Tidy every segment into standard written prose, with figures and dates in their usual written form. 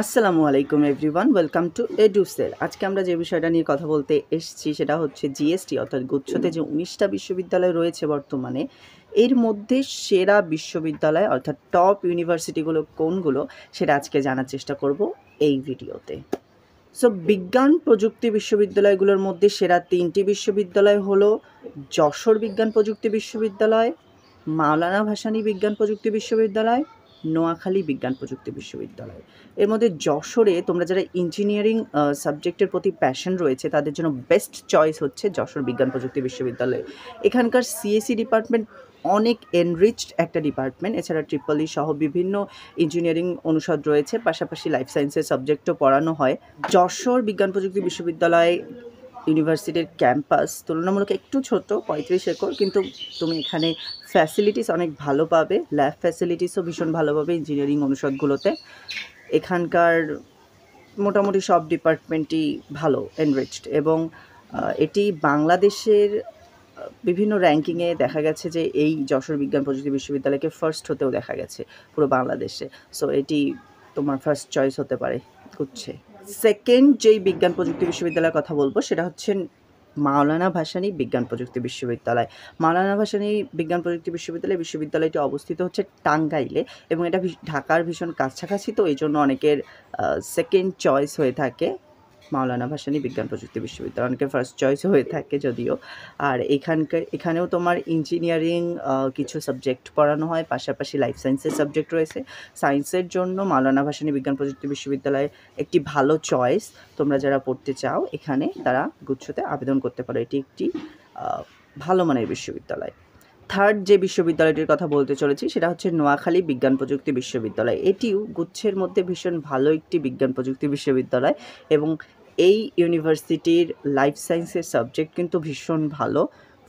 আসসালামু আলাইকুম everyone, welcome to এডুসেল। আজকে আমরা যে বিষয়টা নিয়ে কথা বলতে এসেছি সেটা হচ্ছে জিএসটি, অর্থাৎ গুচ্ছতে যে 19টা বিশ্ববিদ্যালয় রয়েছে বর্তমানে, এর মধ্যে সেরা বিশ্ববিদ্যালয় অর্থাৎ টপ ইউনিভার্সিটিগুলো কোনগুলো সেটা আজকে জানার চেষ্টা করব এই ভিডিওতে। সো বিজ্ঞান প্রযুক্তি বিশ্ববিদ্যালয়গুলোর মধ্যে সেরা 3টি বিশ্ববিদ্যালয় হলো যশোর বিজ্ঞান প্রযুক্তি বিশ্ববিদ্যালয়, মাওলানা ভাসানী বিজ্ঞান প্রযুক্তি বিশ্ববিদ্যালয়, নোয়াখালী বিজ্ঞান প্রযুক্তি বিশ্ববিদ্যালয়। এর মধ্যে যশোরে তোমরা যারা ইঞ্জিনিয়ারিং সাবজেক্টের প্রতি প্যাশন রয়েছে তাদের জন্য বেস্ট চয়েস হচ্ছে যশোর বিজ্ঞান প্রযুক্তি বিশ্ববিদ্যালয়। এখানকার সিএসসি ডিপার্টমেন্ট অনেক এনরিচড একটা ডিপার্টমেন্ট। এছাড়া ট্রিপল ই সহ বিভিন্ন ইঞ্জিনিয়ারিং অনুষদ রয়েছে, পাশাপাশি লাইফ সায়েন্সের সাবজেক্টও পড়ানো হয়। যশোর বিজ্ঞান প্রযুক্তি বিশ্ববিদ্যালয় ইউনিভার্সিটির ক্যাম্পাস তুলনামূলক একটু ছোট, 35 একর, কিন্তু তুমি এখানে ফ্যাসিলিটিস অনেক ভালো পাবে। ল্যাব ফ্যাসিলিটিসও ভীষণ ভালো পাবে ইঞ্জিনিয়ারিং অনুষদগুলোতে। এখানকার মোটামুটি সব ডিপার্টমেন্টই ভালো, এনরিচড, এবং এটি বাংলাদেশের বিভিন্ন র্যাঙ্কিংয়ে দেখা গেছে যে এই যশোর বিজ্ঞান প্রযুক্তি বিশ্ববিদ্যালয়কে ফার্স্ট হতেও দেখা গেছে পুরো বাংলাদেশে। সো এটি তোমার ফার্স্ট চয়েস হতে পারে হচ্ছে। সেকেন্ড যেই বিজ্ঞান প্রযুক্তি বিশ্ববিদ্যালয়ের কথা বলবো সেটা হচ্ছে মাওলানা ভাসানী বিজ্ঞান প্রযুক্তি বিশ্ববিদ্যালয়। মাওলানা ভাসানী বিজ্ঞান প্রযুক্তি বিশ্ববিদ্যালয়টি অবস্থিত হচ্ছে টাঙ্গাইলে, এবং এটা ঢাকার ভীষণ কাছাকাছি, তো এই জন্য অনেকের সেকেন্ড চয়েস হয়ে থাকে মাওলানা ভাসানী বিজ্ঞান প্রযুক্তি বিশ্ববিদ্যালয়, অনেকের ফার্স্ট চয়েস হয়ে থাকে যদিও। আর এখানেও তোমার ইঞ্জিনিয়ারিং কিছু সাবজেক্ট পড়ানো হয়, পাশাপাশি লাইফ সায়েন্সের সাবজেক্ট রয়েছে। সায়েন্সের জন্য মাওলানা ভাসানী বিজ্ঞান প্রযুক্তি বিশ্ববিদ্যালয় একটি ভালো চয়েস। তোমরা যারা পড়তে চাও এখানে তারা গুচ্ছতে আবেদন করতে পারো। এটি একটি ভালো মানের বিশ্ববিদ্যালয়। থার্ড যে বিশ্ববিদ্যালয়টির কথা বলতে চলেছি সেটা হচ্ছে নোয়াখালী বিজ্ঞান প্রযুক্তি বিশ্ববিদ্যালয়। এটিও গুচ্ছের মধ্যে ভীষণ ভালো একটি বিজ্ঞান প্রযুক্তি বিশ্ববিদ্যালয়, এবং এই ইউনিভার্সিটির লাইফ সায়েন্সের সাবজেক্ট কিন্তু ভীষণ ভালো।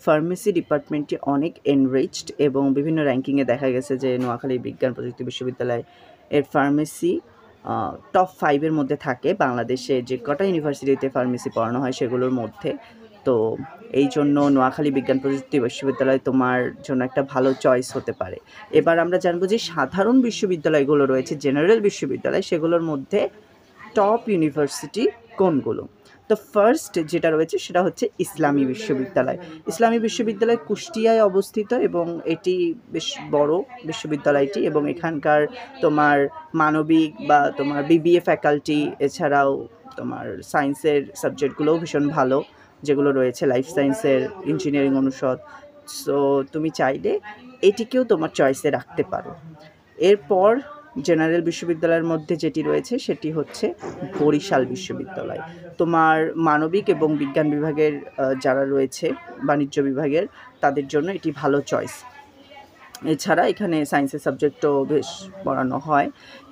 ফার্মেসি ডিপার্টমেন্টটি অনেক এনরিচড, এবং বিভিন্ন র্যাঙ্কিংয়ে দেখা গেছে যে নোয়াখালী বিজ্ঞান প্রযুক্তি বিশ্ববিদ্যালয় এর ফার্মেসি টপ 5-এর মধ্যে থাকে। বাংলাদেশে যে কটা ইউনিভার্সিটিতে ফার্মেসি পড়ানো হয় সেগুলোর মধ্যে। তো এই জন্য নোয়াখালী বিজ্ঞান প্রযুক্তি বিশ্ববিদ্যালয় তোমার জন্য একটা ভালো চয়েস হতে পারে। এবার আমরা জানবো যে সাধারণ বিশ্ববিদ্যালয়গুলো রয়েছে, জেনারেল বিশ্ববিদ্যালয়, সেগুলোর মধ্যে টপ ইউনিভার্সিটি কোনগুলো। তো ফার্স্ট যেটা রয়েছে সেটা হচ্ছে ইসলামী বিশ্ববিদ্যালয়। ইসলামী বিশ্ববিদ্যালয় কুষ্টিয়ায় অবস্থিত, এবং এটি বেশ বড় বিশ্ববিদ্যালয়টি, এবং এখানকার তোমার মানবিক বা তোমার বিবিএ ফ্যাকাল্টি, এছাড়াও তোমার সায়েন্সের সাবজেক্টগুলোও ভীষণ ভালো যেগুলো রয়েছে, লাইফ সায়েন্সের ইঞ্জিনিয়ারিং অনুষদ। সো তুমি চাইলে এটিকেও তোমার চয়েসে রাখতে পারো। এরপর জেনারেল বিশ্ববিদ্যালয়ের মধ্যে যেটি রয়েছে সেটি হচ্ছে বরিশাল বিশ্ববিদ্যালয়। তোমার মানবিক এবং বিজ্ঞান বিভাগের যারা রয়েছে, বাণিজ্য বিভাগের, তাদের জন্য এটি ভালো চয়েস। এছাড়া এখানে সায়েন্সের সাবজেক্টও বেশ পড়ানো হয়।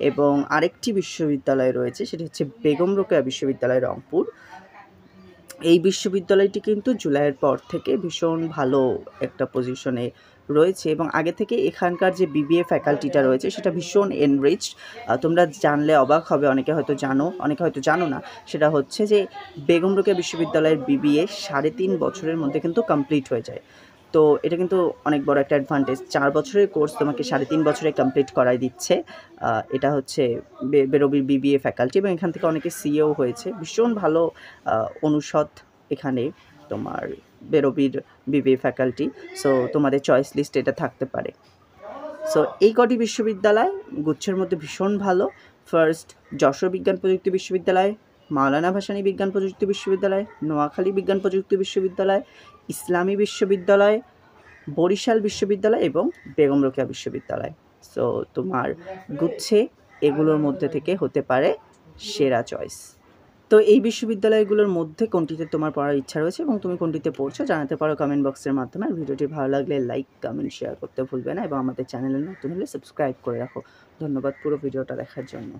এবং আরেকটি বিশ্ববিদ্যালয় রয়েছে সেটি হচ্ছে বেগম রোকেয়া বিশ্ববিদ্যালয়, রংপুর। এই বিশ্ববিদ্যালয়টি কিন্তু জুলাইয়ের পর থেকে ভীষণ ভালো একটা পজিশনে রয়েছে, এবং আগে থেকে এখানকার যে বিবিএ ফ্যাকাল্টিটা রয়েছে সেটা ভীষণ এনরিচড। তোমরা জানলে অবাক হবে, অনেকে হয়তো জানো, অনেকে হয়তো জানো না। সেটা হচ্ছে যে বেগম রোকেয়া বিশ্ববিদ্যালয়ের বিবিএ 3.5 বছরের মধ্যে কিন্তু কমপ্লিট হয়ে যায়। তো এটা কিন্তু অনেক বড় একটা অ্যাডভান্টেজ। 4 বছরের কোর্স তোমাকে 3.5 বছরে কমপ্লিট করাই দিচ্ছে। এটা হচ্ছে বেরোবির বিবিএ ফ্যাকাল্টি, এবং এখান থেকে অনেকে সিএও হয়েছে। ভীষণ ভালো অনুষদ এখানে তোমার বেরোবির বিবিএ ফ্যাকাল্টি। সো তোমাদের চয়েস লিস্টে এটা থাকতে পারে। সো এই কটি বিশ্ববিদ্যালয় গুচ্ছের মধ্যে ভীষণ ভালো। ফার্স্ট যশোর বিজ্ঞান প্রযুক্তি বিশ্ববিদ্যালয়, মাওলানা ভাসানী বিজ্ঞান প্রযুক্তি বিশ্ববিদ্যালয়, নোয়াখালী বিজ্ঞান প্রযুক্তি বিশ্ববিদ্যালয়, ইসলামী বিশ্ববিদ্যালয়, বরিশাল বিশ্ববিদ্যালয় এবং বেগম রোকেয়া বিশ্ববিদ্যালয়। সো তোমার গুচ্ছে এগুলোর মধ্যে থেকে হতে পারে সেরা চয়েস। তো এই বিশ্ববিদ্যালয়গুলোর মধ্যে কোনটিতে তোমার পড়ার ইচ্ছা রয়েছে এবং তুমি কোনটিতে পড়ছো জানাতে পারো কমেন্ট বক্সের মাধ্যমে। আর ভিডিওটি ভালো লাগলে লাইক, কমেন্ট, শেয়ার করতে ভুলবে না, এবং আমাদের চ্যানেলে নতুন হলে সাবস্ক্রাইব করে রাখো। ধন্যবাদ পুরো ভিডিওটা দেখার জন্য।